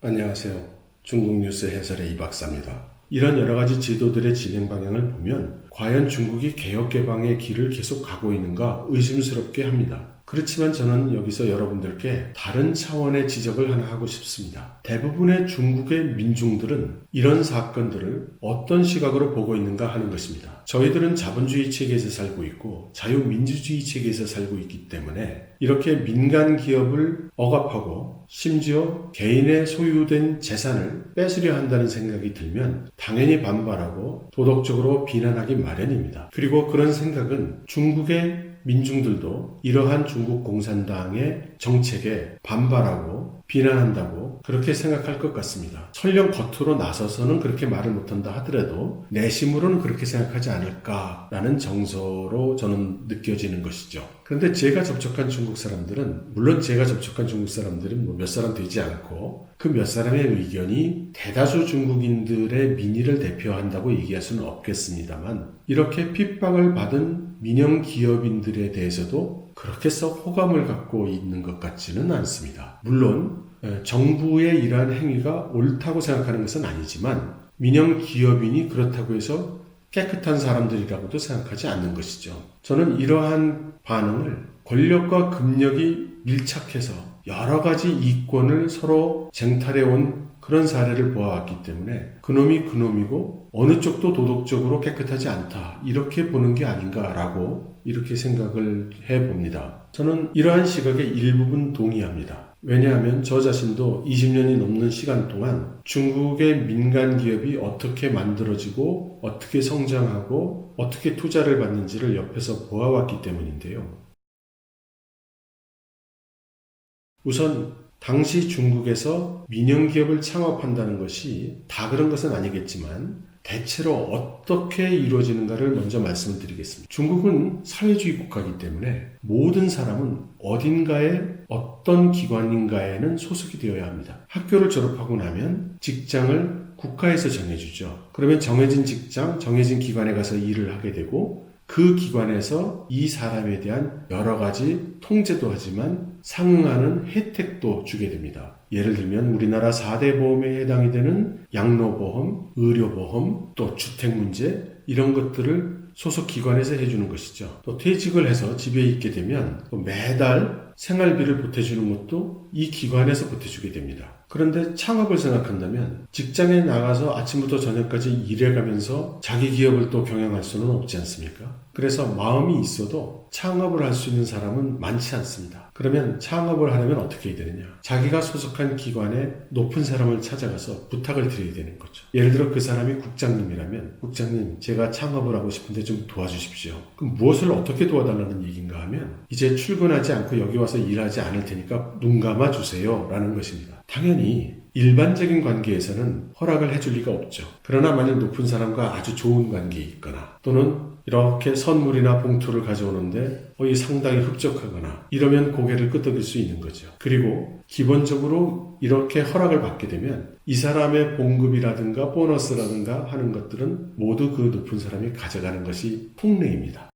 안녕하세요. 중국 뉴스 해설의 이 박사입니다. 이런 여러 가지 지도들의 진행 방향을 보면 과연 중국이 개혁 개방의 길을 계속 가고 있는가 의심스럽게 합니다. 그렇지만 저는 여기서 여러분들께 다른 차원의 지적을 하나 하고 싶습니다. 대부분의 중국의 민중들은 이런 사건들을 어떤 시각으로 보고 있는가 하는 것입니다. 저희들은 자본주의 체계에서 살고 있고 자유민주주의 체계에서 살고 있기 때문에 이렇게 민간 기업을 억압하고 심지어 개인의 소유된 재산을 뺏으려 한다는 생각이 들면 당연히 반발하고 도덕적으로 비난하기 마련입니다. 그리고 그런 생각은 중국의 민중들도 이러한 중국 공산당의 정책에 반발하고 비난한다고 그렇게 생각할 것 같습니다. 설령 겉으로 나서서는 그렇게 말을 못한다 하더라도 내심으로는 그렇게 생각하지 않을까라는 정서로 저는 느껴지는 것이죠. 그런데 제가 접촉한 중국 사람들은 물론 제가 접촉한 중국 사람들은 몇 사람 되지 않고 그 몇 사람의 의견이 대다수 중국인들의 민의를 대표한다고 얘기할 수는 없겠습니다만 이렇게 핍박을 받은 민영 기업인들에 대해서도 그렇게 썩 호감을 갖고 있는 것 같지는 않습니다. 물론 정부의 이러한 행위가 옳다고 생각하는 것은 아니지만 민영 기업인이 그렇다고 해서 깨끗한 사람들이라고도 생각하지 않는 것이죠. 저는 이러한 반응을 권력과 금력이 밀착해서 여러 가지 이권을 서로 쟁탈해온 그런 사례를 보아왔기 때문에 그놈이 그놈이고 어느 쪽도 도덕적으로 깨끗하지 않다 이렇게 보는 게 아닌가라고 이렇게 생각을 해봅니다. 저는 이러한 시각에 일부분 동의합니다. 왜냐하면 저 자신도 20년이 넘는 시간 동안 중국의 민간 기업이 어떻게 만들어지고 어떻게 성장하고 어떻게 투자를 받는지를 옆에서 보아왔기 때문인데요. 우선 당시 중국에서 민영기업을 창업한다는 것이 다 그런 것은 아니겠지만 대체로 어떻게 이루어지는가를 먼저 말씀을 드리겠습니다. 중국은 사회주의 국가이기 때문에 모든 사람은 어딘가에 어떤 기관인가에는 소속이 되어야 합니다. 학교를 졸업하고 나면 직장을 국가에서 정해주죠. 그러면 정해진 직장, 정해진 기관에 가서 일을 하게 되고 그 기관에서 이 사람에 대한 여러 가지 통제도 하지만 상응하는 혜택도 주게 됩니다. 예를 들면 우리나라 4대 보험에 해당이 되는 양로보험, 의료보험, 또 주택문제 이런 것들을 소속 기관에서 해주는 것이죠. 또 퇴직을 해서 집에 있게 되면 또 매달 생활비를 보태주는 것도 이 기관에서 보태주게 됩니다. 그런데 창업을 생각한다면 직장에 나가서 아침부터 저녁까지 일해가면서 자기 기업을 또 경영할 수는 없지 않습니까? 그래서 마음이 있어도 창업을 할 수 있는 사람은 많지 않습니다. 그러면 창업을 하려면 어떻게 해야 되느냐? 자기가 소속한 기관에 높은 사람을 찾아가서 부탁을 드려야 되는 거죠. 예를 들어 그 사람이 국장님이라면 국장님 제가 창업을 하고 싶은데 좀 도와주십시오. 그럼 무엇을 어떻게 도와달라는 얘기인가 하면 이제 출근하지 않고 여기 와서 일하지 않을 테니까 눈 감아주세요 라는 것입니다. 당연히 일반적인 관계에서는 허락을 해줄 리가 없죠. 그러나 만약 높은 사람과 아주 좋은 관계에 있거나 또는 이렇게 선물이나 봉투를 가져오는데 상당히 흡족하거나 이러면 고개를 끄덕일 수 있는 거죠. 그리고 기본적으로 이렇게 허락을 받게 되면 이 사람의 봉급이라든가 보너스라든가 하는 것들은 모두 그 높은 사람이 가져가는 것이 통례입니다.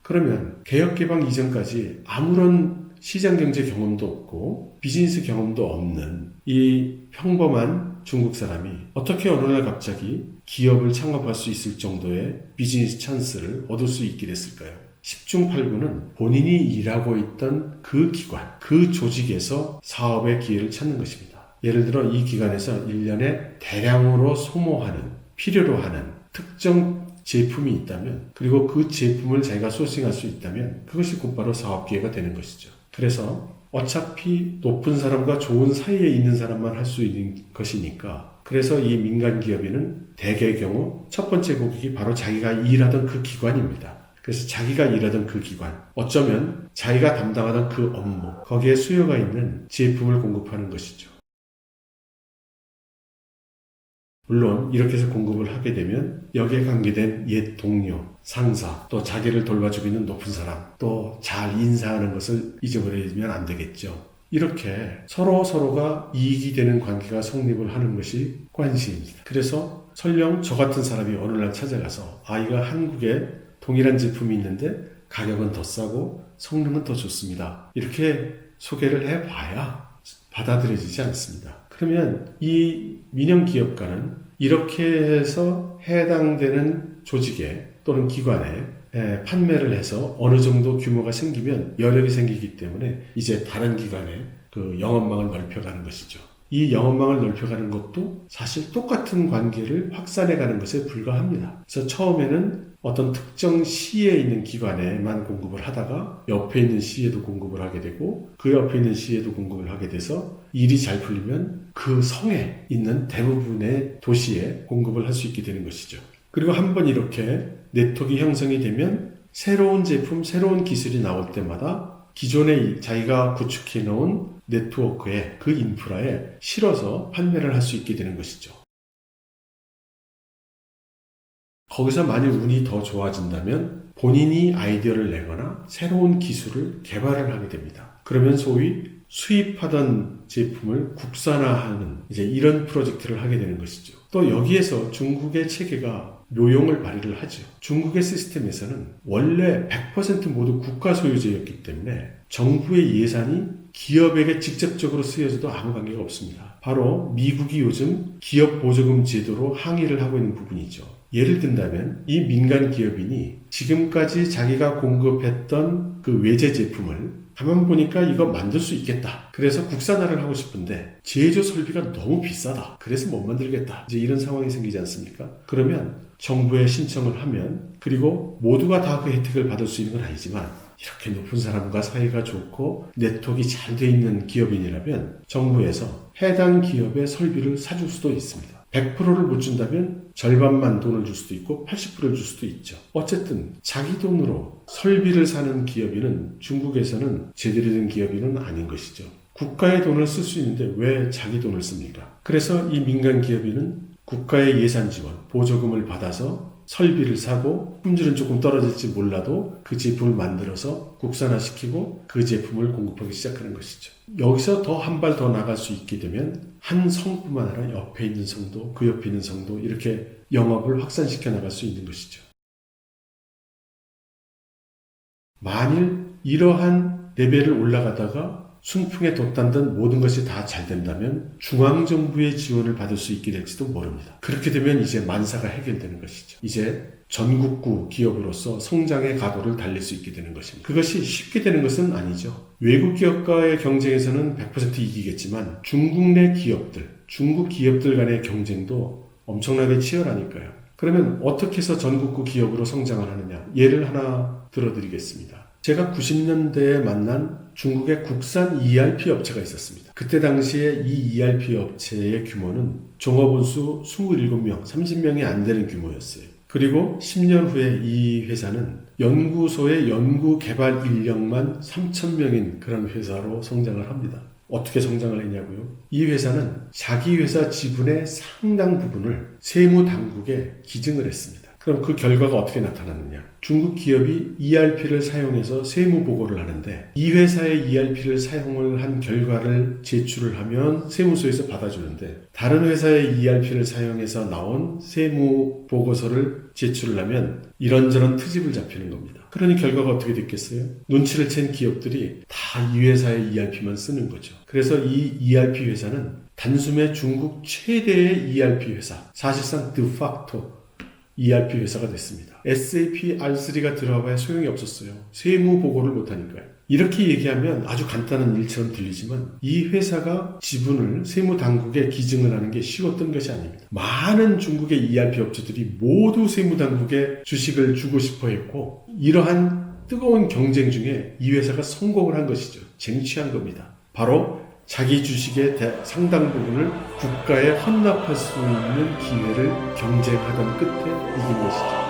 그러면 개혁개방 이전까지 아무런 시장경제 경험도 없고 비즈니스 경험도 없는 이 평범한 중국 사람이 어떻게 어느 날 갑자기 기업을 창업할 수 있을 정도의 비즈니스 찬스를 얻을 수 있게 됐을까요? 10중 8구는 본인이 일하고 있던 그 기관, 그 조직에서 사업의 기회를 찾는 것입니다. 예를 들어 이 기관에서 1년에 대량으로 소모하는, 필요로 하는 특정 제품이 있다면 그리고 그 제품을 자기가 소싱할 수 있다면 그것이 곧바로 사업 기회가 되는 것이죠. 그래서 어차피 높은 사람과 좋은 사이에 있는 사람만 할 수 있는 것이니까 그래서 이 민간 기업인은 대개의 경우 첫 번째 고객이 바로 자기가 일하던 그 기관입니다. 그래서 자기가 일하던 그 기관, 어쩌면 자기가 담당하던 그 업무, 거기에 수요가 있는 제품을 공급하는 것이죠. 물론 이렇게 해서 공급을 하게 되면 여기에 관계된 옛 동료, 상사, 또 자기를 돌봐주고 있는 높은 사람, 또 잘 인사하는 것을 잊어버리면 안 되겠죠. 이렇게 서로가 이익이 되는 관계가 성립을 하는 것이 관시입니다. 그래서 설령 저 같은 사람이 어느 날 찾아가서 이거 한국에 동일한 제품이 있는데 가격은 더 싸고 성능은 더 좋습니다. 이렇게 소개를 해봐야 받아들여지지 않습니다. 그러면 이 민영 기업가는 이렇게 해서 해당되는 조직에 또는 기관에 판매를 해서 어느 정도 규모가 생기면 여력이 생기기 때문에 이제 다른 기관에 그 영업망을 넓혀가는 것이죠. 이 영업망을 넓혀가는 것도 사실 똑같은 관계를 확산해가는 것에 불과합니다. 그래서 처음에는 어떤 특정 시에 있는 기관에만 공급을 하다가 옆에 있는 시에도 공급을 하게 되고 그 옆에 있는 시에도 공급을 하게 돼서 일이 잘 풀리면 그 성에 있는 대부분의 도시에 공급을 할 수 있게 되는 것이죠. 그리고 한번 이렇게 네트워크가 형성이 되면 새로운 제품, 새로운 기술이 나올 때마다 기존에 자기가 구축해 놓은 네트워크에 그 인프라에 실어서 판매를 할 수 있게 되는 것이죠. 거기서 만일 운이 더 좋아진다면 본인이 아이디어를 내거나 새로운 기술을 개발을 하게 됩니다. 그러면 소위 수입하던 제품을 국산화하는 이제 이런 프로젝트를 하게 되는 것이죠. 또 여기에서 중국의 체계가 묘용을 발휘를 하죠. 중국의 시스템에서는 원래 100% 모두 국가 소유제였기 때문에 정부의 예산이 기업에게 직접적으로 쓰여져도 아무 관계가 없습니다. 바로 미국이 요즘 기업 보조금 제도로 항의를 하고 있는 부분이죠. 예를 든다면 이 민간 기업인이 지금까지 자기가 공급했던 그 외제 제품을 가만 보니까 이거 만들 수 있겠다. 그래서 국산화를 하고 싶은데 제조 설비가 너무 비싸다. 그래서 못 만들겠다. 이제 이런 상황이 생기지 않습니까? 그러면 정부에 신청을 하면 그리고 모두가 다 그 혜택을 받을 수 있는 건 아니지만 이렇게 높은 사람과 사이가 좋고 네트워크가 잘 돼 있는 기업인이라면 정부에서 해당 기업의 설비를 사줄 수도 있습니다. 100%를 못 준다면 절반만 돈을 줄 수도 있고 80%를 줄 수도 있죠. 어쨌든 자기 돈으로 설비를 사는 기업인은 중국에서는 제대로 된 기업인은 아닌 것이죠. 국가의 돈을 쓸 수 있는데 왜 자기 돈을 씁니까? 그래서 이 민간 기업인은 국가의 예산 지원, 보조금을 받아서 설비를 사고 품질은 조금 떨어질지 몰라도 그 제품을 만들어서 국산화시키고 그 제품을 공급하기 시작하는 것이죠. 여기서 더 한 발 더 나갈 수 있게 되면 한 성뿐만 아니라 옆에 있는 성도, 그 옆에 있는 성도 이렇게 영업을 확산시켜 나갈 수 있는 것이죠. 만일 이러한 레벨을 올라가다가 순풍에 돋단던 모든 것이 다 잘 된다면 중앙정부의 지원을 받을 수 있게 될지도 모릅니다. 그렇게 되면 이제 만사가 해결되는 것이죠. 이제 전국구 기업으로서 성장의 가도를 달릴 수 있게 되는 것입니다. 그것이 쉽게 되는 것은 아니죠. 외국 기업과의 경쟁에서는 100% 이기겠지만 중국 내 기업들, 중국 기업들 간의 경쟁도 엄청나게 치열하니까요. 그러면 어떻게 해서 전국구 기업으로 성장을 하느냐? 예를 하나 들어드리겠습니다. 제가 90년대에 만난 중국의 국산 ERP 업체가 있었습니다. 그때 당시에 이 ERP 업체의 규모는 종업원수 27명, 30명이 안 되는 규모였어요. 그리고 10년 후에 이 회사는 연구소의 연구 개발 인력만 3,000명인 그런 회사로 성장을 합니다. 어떻게 성장을 했냐고요? 이 회사는 자기 회사 지분의 상당 부분을 세무당국에 기증을 했습니다. 그럼 그 결과가 어떻게 나타났느냐? 중국 기업이 ERP를 사용해서 세무 보고를 하는데 이 회사의 ERP를 사용을 한 결과를 제출을 하면 세무서에서 받아주는데 다른 회사의 ERP를 사용해서 나온 세무 보고서를 제출을 하면 이런저런 트집을 잡히는 겁니다. 그러니 결과가 어떻게 됐겠어요? 눈치를 챈 기업들이 다 이 회사의 ERP만 쓰는 거죠. 그래서 이 ERP 회사는 단숨에 중국 최대의 ERP 회사, 사실상 드facto ERP 회사가 됐습니다. SAP R3가 들어와야 소용이 없었어요. 세무 보고를 못하니까요. 이렇게 얘기하면 아주 간단한 일처럼 들리지만 이 회사가 지분을 세무당국에 기증을 하는 게 쉬웠던 것이 아닙니다. 많은 중국의 ERP 업체들이 모두 세무당국에 주식을 주고 싶어 했고 이러한 뜨거운 경쟁 중에 이 회사가 성공을 한 것이죠. 쟁취한 겁니다. 바로 자기 주식의 상당 부분을 국가에 헌납할 수 있는 기회를 경쟁하던 끝에 이긴 것이죠.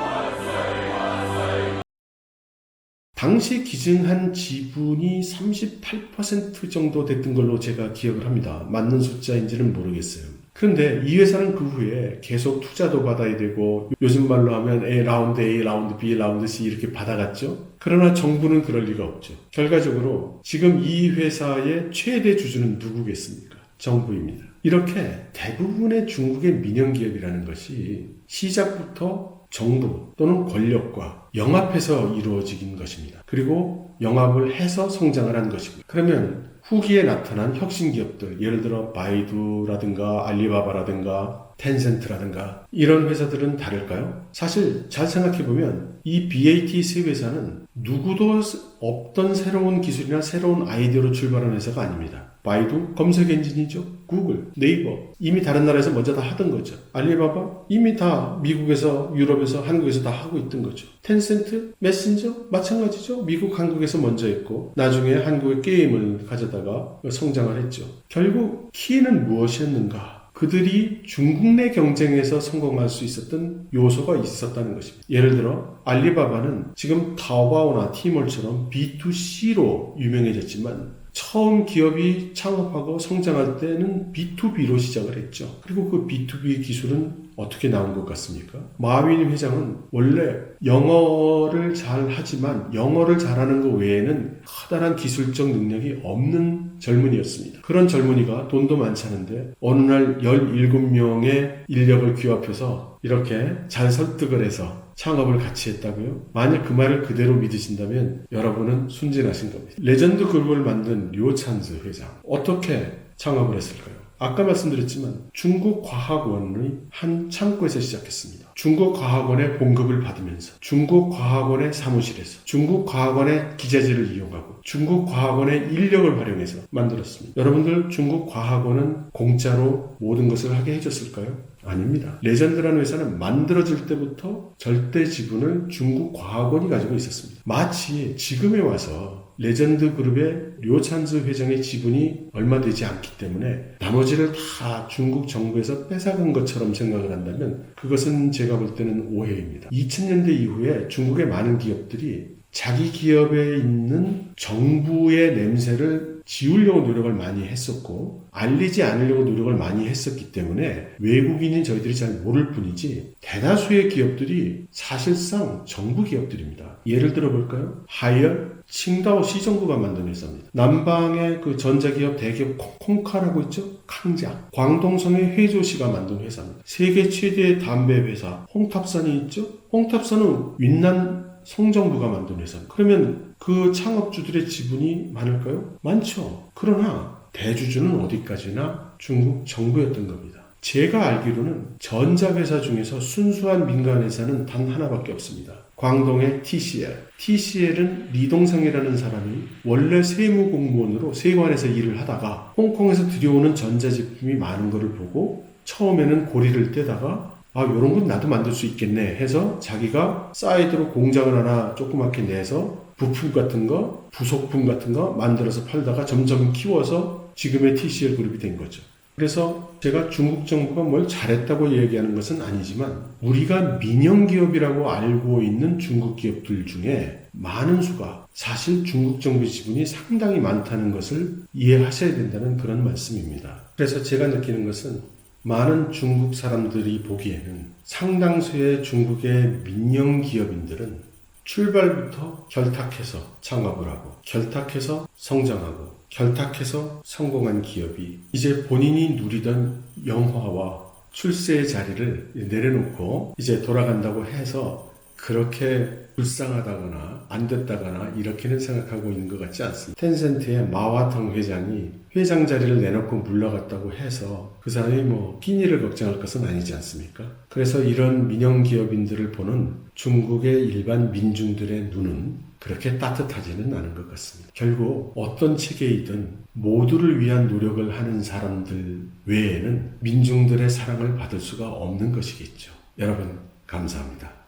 당시 기증한 지분이 38% 정도 됐던 걸로 제가 기억을 합니다. 맞는 숫자인지는 모르겠어요. 그런데 이 회사는 그 후에 계속 투자도 받아야 되고 요즘 말로 하면 라운드 A, 라운드 B, 라운드 C 이렇게 받아갔죠. 그러나 정부는 그럴 리가 없죠. 결과적으로 지금 이 회사의 최대 주주는 누구겠습니까? 정부입니다. 이렇게 대부분의 중국의 민영기업이라는 것이 시작부터 정부 또는 권력과 영합해서 이루어진 것입니다. 그리고 영합을 해서 성장을 한 것입니다. 그러면 후기에 나타난 혁신 기업들, 예를 들어 바이두라든가 알리바바라든가 텐센트라든가 이런 회사들은 다를까요? 사실 잘 생각해보면 이 BAT 세 회사는 누구도 없던 새로운 기술이나 새로운 아이디어로 출발한 회사가 아닙니다. 바이두 검색 엔진이죠. 구글, 네이버 이미 다른 나라에서 먼저 다 하던 거죠. 알리바바 이미 다 미국에서 유럽에서 한국에서 다 하고 있던 거죠. 텐센트 메신저 마찬가지죠. 미국 한국에서 먼저 했고 나중에 한국의 게임을 가져다가 성장을 했죠. 결국 키는 무엇이었는가? 그들이 중국 내 경쟁에서 성공할 수 있었던 요소가 있었다는 것입니다. 예를 들어 알리바바는 지금 타오바오나 티몰처럼 B2C로 유명해졌지만 처음 기업이 창업하고 성장할 때는 B2B로 시작을 했죠. 그리고 그 B2B 기술은 어떻게 나온 것 같습니까? 마윈 회장은 원래 영어를 잘 하지만 영어를 잘하는 것 외에는 커다란 기술적 능력이 없는 젊은이였습니다. 그런 젊은이가 돈도 많지 않은데 어느 날 17명의 인력을 규합해서 이렇게 잘 설득을 해서 창업을 같이 했다고요? 만약 그 말을 그대로 믿으신다면 여러분은 순진하신 겁니다. 레전드 그룹을 만든 류찬즈 회장 어떻게 창업을 했을까요? 아까 말씀드렸지만 중국 과학원의 한 창고에서 시작했습니다. 중국 과학원의 봉급을 받으면서 중국 과학원의 사무실에서 중국 과학원의 기자재를 이용하고 중국 과학원의 인력을 활용해서 만들었습니다. 여러분들 중국 과학원은 공짜로 모든 것을 하게 해줬을까요? 아닙니다. 레전드라는 회사는 만들어질 때부터 절대 지분을 중국 과학원이 가지고 있었습니다. 마치 지금에 와서 레전드 그룹의 류찬즈 회장의 지분이 얼마 되지 않기 때문에 나머지를 다 중국 정부에서 뺏어간 것처럼 생각을 한다면 그것은 제가 볼 때는 오해입니다. 2000년대 이후에 중국의 많은 기업들이 자기 기업에 있는 정부의 냄새를 지우려고 노력을 많이 했었고 알리지 않으려고 노력을 많이 했었기 때문에 외국인인 저희들이 잘 모를 뿐이지 대다수의 기업들이 사실상 정부 기업들입니다. 예를 들어 볼까요? 하이얼, 칭다오 시정부가 만든 회사입니다. 남방의 그 전자기업 대기업 콩카라고 있죠? 캉자. 광동성의 회조시가 만든 회사입니다. 세계 최대의 담배 회사 홍탑산이 있죠? 홍탑산은 윈난 성정부가 만든 회사입니다. 그러면 그 창업주들의 지분이 많을까요? 많죠. 그러나 대주주는 어디까지나 중국 정부였던 겁니다. 제가 알기로는 전자회사 중에서 순수한 민간회사는 단 하나밖에 없습니다. 광동의 TCL. TCL은 리동상이라는 사람이 원래 세무공무원으로 세관에서 일을 하다가 홍콩에서 들여오는 전자제품이 많은 것을 보고 처음에는 고리를 떼다가 요런 건 나도 만들 수 있겠네 해서 자기가 사이드로 공장을 하나 조그맣게 내서 부품 같은 거, 부속품 같은 거 만들어서 팔다가 점점 키워서 지금의 TCL 그룹이 된 거죠. 그래서 제가 중국 정부가 뭘 잘했다고 얘기하는 것은 아니지만 우리가 민영기업이라고 알고 있는 중국 기업들 중에 많은 수가 사실 중국 정부의 지분이 상당히 많다는 것을 이해하셔야 된다는 그런 말씀입니다. 그래서 제가 느끼는 것은 많은 중국 사람들이 보기에는 상당수의 중국의 민영기업인들은 출발부터 결탁해서 창업을 하고 결탁해서 성장하고 결탁해서 성공한 기업이 이제 본인이 누리던 영화와 출세의 자리를 내려놓고 이제 돌아간다고 해서 그렇게 불쌍하다거나 안 됐다거나 이렇게는 생각하고 있는 것 같지 않습니다. 텐센트의 마와텅 회장이 회장 자리를 내놓고 물러갔다고 해서 그 사람이 끼니를 걱정할 것은 아니지 않습니까? 그래서 이런 민영기업인들을 보는 중국의 일반 민중들의 눈은 그렇게 따뜻하지는 않은 것 같습니다. 결국 어떤 체계이든 모두를 위한 노력을 하는 사람들 외에는 민중들의 사랑을 받을 수가 없는 것이겠죠. 여러분 감사합니다.